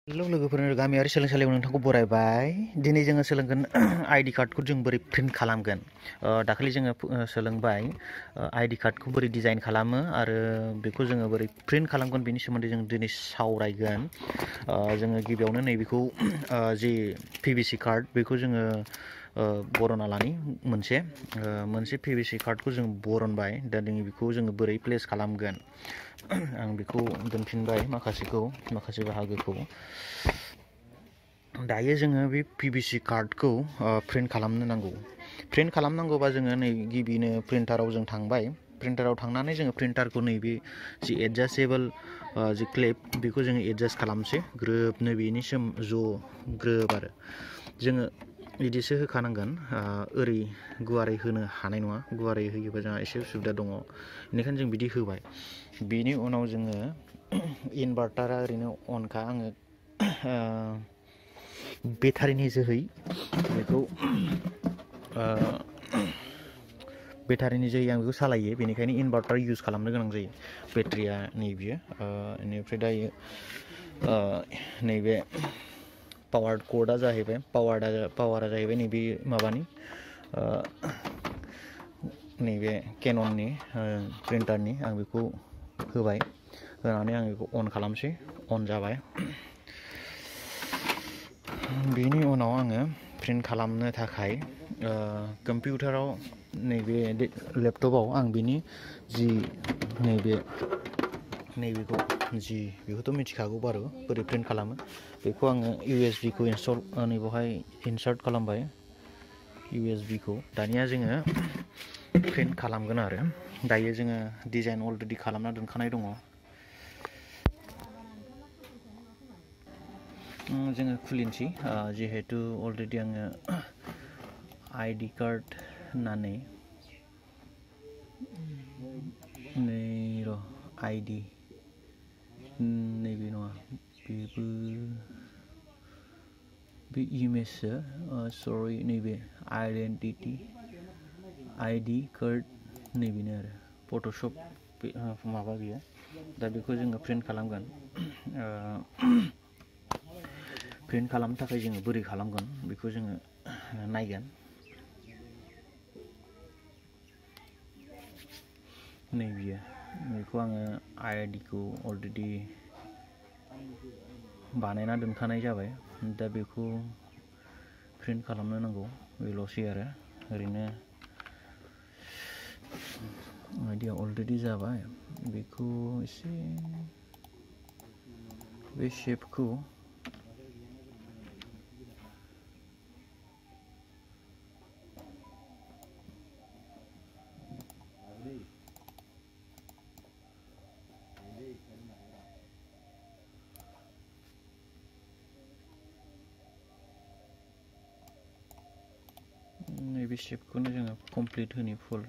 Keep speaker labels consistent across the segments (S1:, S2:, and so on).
S1: Hello लोगोफोर गामियारि सोलोंसालियाव नोंथांखौ बरायबाय। दिनै जोङो सोलोंगोन आइडि कार्डखौ जों बोरै प्रिन्ट खालामगोन। दाखालि जोङो सोलोंबाय आइडि कार्डखौ बोरै डिजाइन खालामो आरो बेखौ जोङो बोरै प्रिन्ट खालामगोन बेनि सोमोन्दै जों दिनै सावरायगोन। जोङो गिबियावनो नैबेखौ जि पिभिसि कार्ड बेखौ जोङो बरना लानि मोनसे पिभिसि कार्डखौ जों बरनबाय। दा जोङो बेखौ जोङो बोरै प्लेस खालामगोन आं बेखौ दोनफिनबाय माखासे बाहागोखौ। दायो जोङो बे पिभिसि कार्डखौ प्रिन्ट खालामनो नांगौ। प्रिन्ट खालामनांगौबा जोङो नै गिबिनो प्रिन्टाराव जों थांबाय। प्रिन्टाराव थांनानै जोङो प्रिन्टारखौ नैबे जि एडजास्टेबल जि क्लिप बेखौ जोङो एडजास्ट खालामसै ग्रोबनो बेनि ग्रोब आरो जोङो बिदिसो होखानांगोन। ओरै गुवारै होनो हानाय नङा। गुवारै होयोबा जोंहा एसे उसुबिदा दङ। बेनिखायनो जों बिदि होबाय। बिनि उनाव जोङो इनभार्टारा ओरैनो अनखा आङो बेटारिनि जोहै बेखौ आं बेखौ सालायो। बेनिखायनो इनभार्टार इउज खालामनो गोनां जायो। बेटारिया नैबेयो बेनिफ्राय दायो नैबे पावार कर्डआ जाहैबाय पावारा जाहैबाय नैबे माबानि नैबे केनननि प्रिन्टारनि। आं बेखौ होबाय। होनानै आं बेखौ अन खालामसै। अन जाबाय। बेनि उनाव आङो प्रिन्ट खालामनो थाखाय कम्पिउटाराव नैबे लेपटपाव आं बिनि जि बेखौथ' मिथिखागौ बारु बोरै प्रिन्ट खालामो। बेखौ आङो इउएसबिखौ बेवहाय इनसार्ट खालामबाय। इउएसबिखौ दानिया जोङो प्रिन्ट खालामगोन आरो दायो जोङो डिजाइन अलरेडि खालामना दोनखानाय दङ। जोङो खुलिनोसै। जिहेतु अलरेडि आङो आइडि कार्ड होननानै आइडि नैबे नङा बेबो बे इमेजसो सरि नैबे आइडेन्टिटि आइडि कार्ड नैबेनो आरो फट'शप माबा गैया। दा बेखौ जोङो प्रिन्ट खालामगोन। प्रिन्ट खालामनो थाखाय जोङो बोरै खालामगोन बेखौ जोङो नायगोन। नैबेयो बेखौ आङो आइडिखौ अलरेडि बानायना दोनखानाय जाबाय। दा बेखौ प्रिन्ट खालामनो नांगौ बेल'सै आरो ओरैनो आइडिया अलरेडि जाबाय। बेखौ एसे बे शेपखौ नैबे शेपखौनो जोङो कमप्लिट होनि फुल।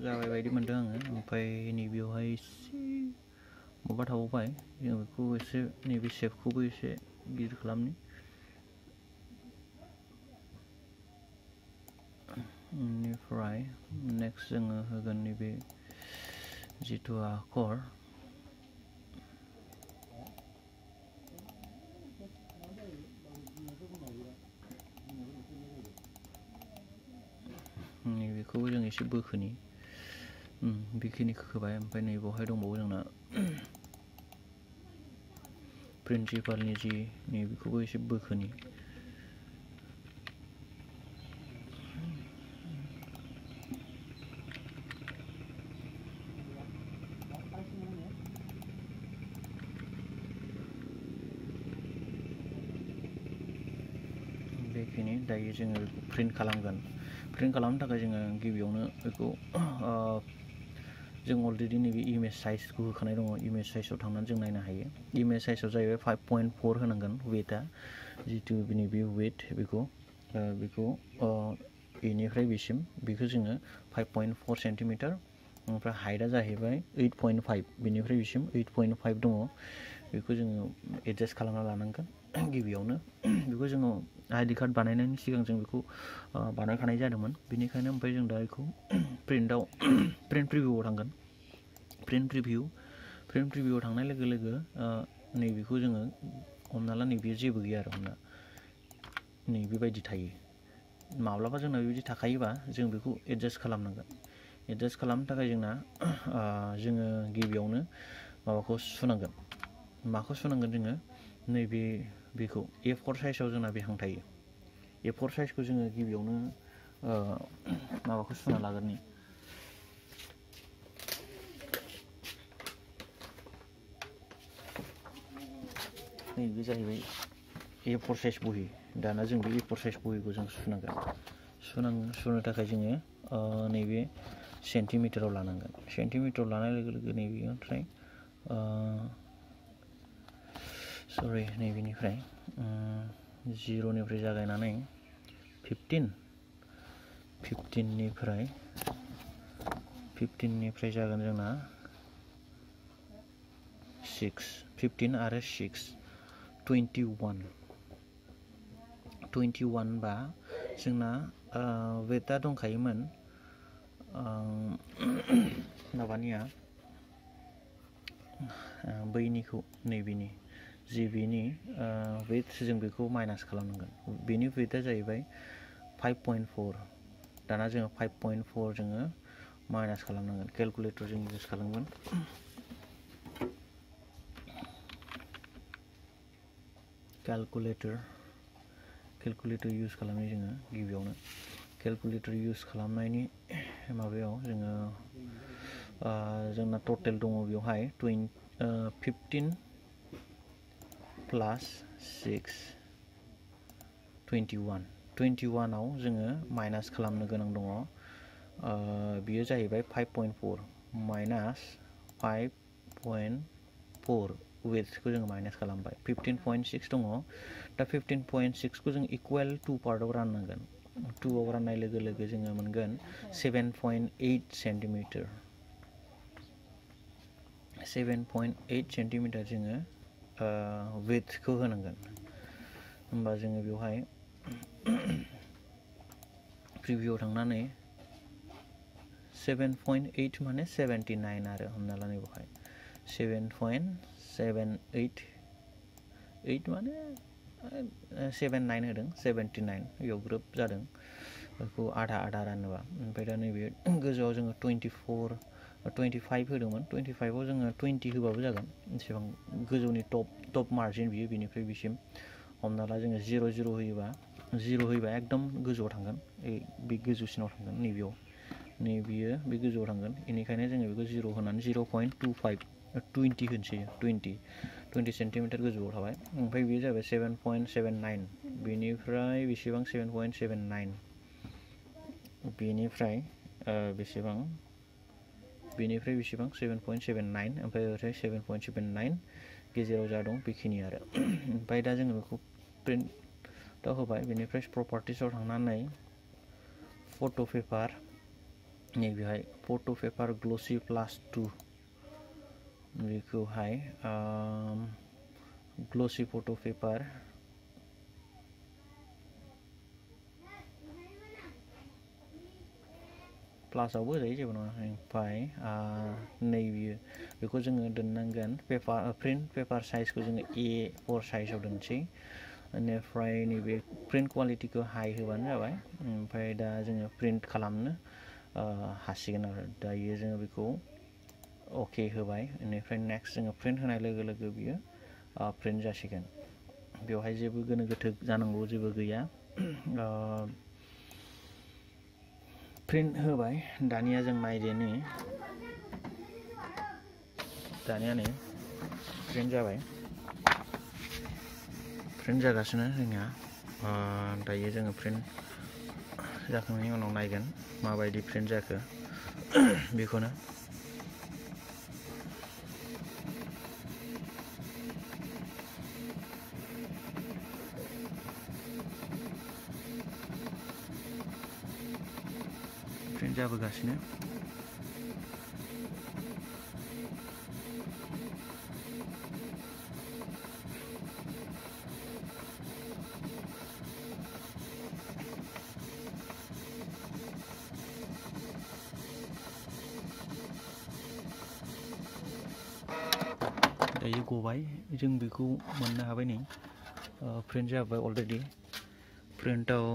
S1: जाबाय बायदि मोनदों आङो। ओमफ्राय नैबेयावहाय एसे माबा थाबावबाय। जों बेखौ एसे नैबे शेपखौबो एसे गिदिर खालामनि। बेनिफ्राय नेक्स्ट जोङो होगोन नैबे जिथु आखर नैबेखौबो जों एसे बोखोनि बेखिनिखौ होबाय। ओमफ्राय नैबावहाय दंबावो जोंना प्रिन्सिपालनि जि नैबेखौबो एसे बोखोनि। बेखिनि दायो जोङो बेखौ प्रिन्ट खालामगोन। प्रिन्ट खालामनो थाखाय जोङो गिबियावनो बेखौ जों अलरेडि नैबे इमेज साइजखौ होखानाय दङ। इमेज साइजआव थांनानै जों नायनो हायो। इमेज साइजआव जाहैबाय 5.4 होनांगोन वेटआ। जितु नैबे वेट बेखौ बेनिफ्राय बेसिम बेखौ जोङो 5.4 सेन्टिमिटार ओमफ्राय हाइटआ जाहैबाय 8.5 बेनिफ्राय बिसिम 8.5 दङ बेखौ जोङो एडजास्ट खालामना लानांगोन गिबियावनो बेखौ जोङो आइडि कार्ड बानायनायनि सिगां जों बेखौ बानायखानाय जादोंमोन बेनिखायनो ओमफ्राय जों दा बेखौ प्रिन्ट प्रिभिउआव थांगोन प्रिन्ट प्रिभिउआव थांनाय लोगो लोगो नैबेखौ जोङो हमना ला नैबे जेबो गैया आरो हमना नैबेबायदि थायो माब्लाबा जोंना बेबायदि थाखायोबा जों बेखौ एडजास्ट खालामनांगोन एडजास्ट खालामनो थाखाय जोंना जोङो गिबियावनो माबाखौ सुनांगोन माखौ सुनांगोन जोङो नैबे बेखौ A4 साइजआव जोंना बेहां थायो A4 साइजखौ जोङो गिबियावनो माबाखौ सुना लागोन नैबे जाहैबाय A4 साइज बहि दाना जों बे A4 साइज बहिखौ जों सुनो थाखाय जोङो नैबे सेन्टिमिटाराव लानांगोन सेन्टिमिटाराव लानाय लोगो लोगो नैबेनिफ्राय सरि नैबेनिफ्राय 0निफ्राय जागायनानै 15निफ्राय जागोन जोंना 15 आरो 6 21 बा जोंना वेटआ दंखायोमोन माबानिया बैनिखौ नैबेनि बेनि वेट जों बेखौ माइनास खालामनांगोन बेनि वेटआ जाहैबाय 5.4 दाना जोङो 5.4 जोङो माइनास खालामनांगोन केलकुलेटर जों इउज खालामगोन केलकुलेटर इउज खालामनाय जोङो गिबियावनो केलकुलेटर इउज खालामनायनि माबायाव जोङो जोंना टटेल दङ बेवहाय 15 प्लास 6 21आव जोङो माइनास खालामनो गोनां दङ बियो जाहैबाय 5.4 माइनास 5.4 वेट्सखौ जोङो माइनास खालामबाय 15.6 दङ दा 15.6 खौ जों इकुवेल 2 पार्टआव राननांगोन 2आव राननाय लोगो लोगो जोङो मोनगोन 7.8 सेन्टिमिटार 7.8 सेन्टिमिटार जोङो वेट्सखौ होनांगोन होमबा जोङो बेवहाय प्रिभिउआव थांनानै 7.8 माने 79 आरो हमना लानाय बेवहाय 7.78 माने 79 होदों 79 बेयाव ग्रोब जादों बेखौ आधा रानोबा ओमफ्राय दा नैबे गोजौआव जोङो 25 होदोंमोन 25आव जोङो 20 होबाबो जागोन एसेबां गोजौनि टप मार्जिन बियो बेनिफ्राय बिसिम हमना ला जोङो 0 होयोबा एकदम गोजौआव थांगोन बे गोजौसिनाव थांगोन नैबेयाव नैबेयो बे गोजौआव थांगोन बेनिखायनो जोङो बेखौ 0 होनानै 0.25 20 होनसै 20 सेन्टिमिटार गोजौआव थाबाय ओमफ्राय बेयो जाबाय 7.79 बेनिफ्राय बेसेबां 7.79 बेनिफ्राय बेसेबां 7.79 ओमफ्राय ओरैहाय 7.79 गेजेराव जा दं बेखिनि आरो ओमफ्राय दा जोङो बेखौ प्रिन्टआव होबाय बेनिफ्राय प्रपार्टिसआव थांनानै फट' पेपार नैबेहाय फट' पेपार ग्लसि +2 बेखौहाय ग्लसि फट' पेपार प्लासआवबो होजायो जेबो नङा ओमफ्राय नैबेयो बेखौ जोङो दोननांगोन प्रिन्ट पेपार साइजखौ जोङो A4 साइजआव दोनसै बेनिफ्राय नैबे प्रिन्ट कुवालिटिखौ हाई होबानो जाबाय ओमफ्राय दा जोङो प्रिन्ट खालामनो हासिगोन आरो दायो जोङो बेखौ अके होबाय बेनिफ्राय नेक्स्ट जोङो प्रिन्ट होनाय लोगो लोगो बियो प्रिन्ट जासिगोन बेवहाय जेबो गोनो गोथो जानांगौ जेबो गैया प्रिन्ट होबाय दानिया जों नायदिनि दानिया नै प्रिन्ट जाबाय प्रिन्ट जागासिनो जोंनिया दायो जोङो प्रिन्ट जाखांनायनि उनाव नायगोन माबायदि प्रिन्ट जाखो बेखौनो प्रिन्ट जाबोगासिनो दायो गबाय जों बेखौ मोननो हाबाय नै प्रिन्ट जाबाय अलरेडि प्रिन्टआव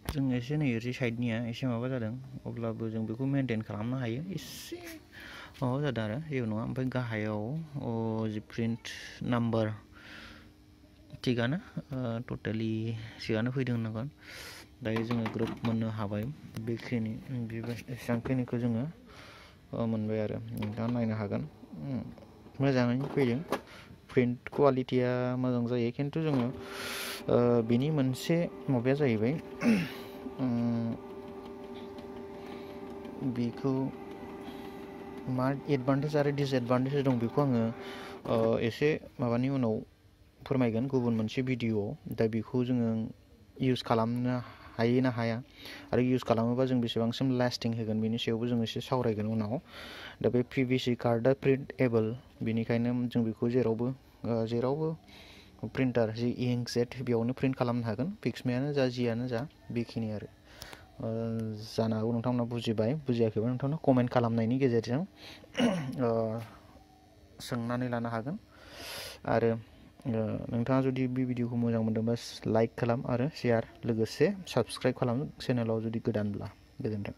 S1: जों एसे नै ओरै साइडनिया एसे माबा जादों अब्लाबो जों बेखौ मेनटेन खालामनो हायो एसे माबा जादों आरो जेबो नङा ओमफ्राय गाहायाव जि प्रिन्ट नाम्बार थिगानो टटेलि थिगानो फैदों होननांगोन दायो जोङो ग्रुप मोननो हाबाय बेखिनि एसेबांखिनिखौ जोङो मोनबाय आरो नोंथाङा नायनो हागोन मोजाङैनो फैदों प्रिन्ट क्वालिटिया मोजां जायो खिन्थु जोङो बिनि मोनसे माबाया जाहैबाय बेखौ मा एडभान्टेज आरो डिसएडभान्टेज दं बेखौ आङो एसे माबानि उनाव फोरमायगोन गुबुन मोनसे भिडिअ'आव दा बेखौ जोङो इउज खालामनो हायो ना हाया आरो इउज खालामोबा जों बेसेबांसिम लास्टिं होगोन बेनि सायावबो जों एसे सावरायगोन उनाव दा बे PVC कार्डआ प्रिन्टेबल बेनिखायनो जों बेखौ जेरावबो प्रिन्टार जि इंकजेट बेयावनो प्रिन्ट खालामनो हागोन पिक्समेयानो जा जियानो जा बेखिनि आरो जानो हागौ नोंथांमोना बुजिबाय बुजियाखैबा नोंथांमोना कमेन्ट खालामनायनि गेजेरजों सोंनानै लानो हागोन आरो नोंथाङा जुदि बे भिडिअखौ मोजां मोनदोंबा लाइक खालाम आरो शेयार लोगोसे साबस्क्राइब खालाम चेनेलाव जुदि गोदानब्ला गोजोन्थों।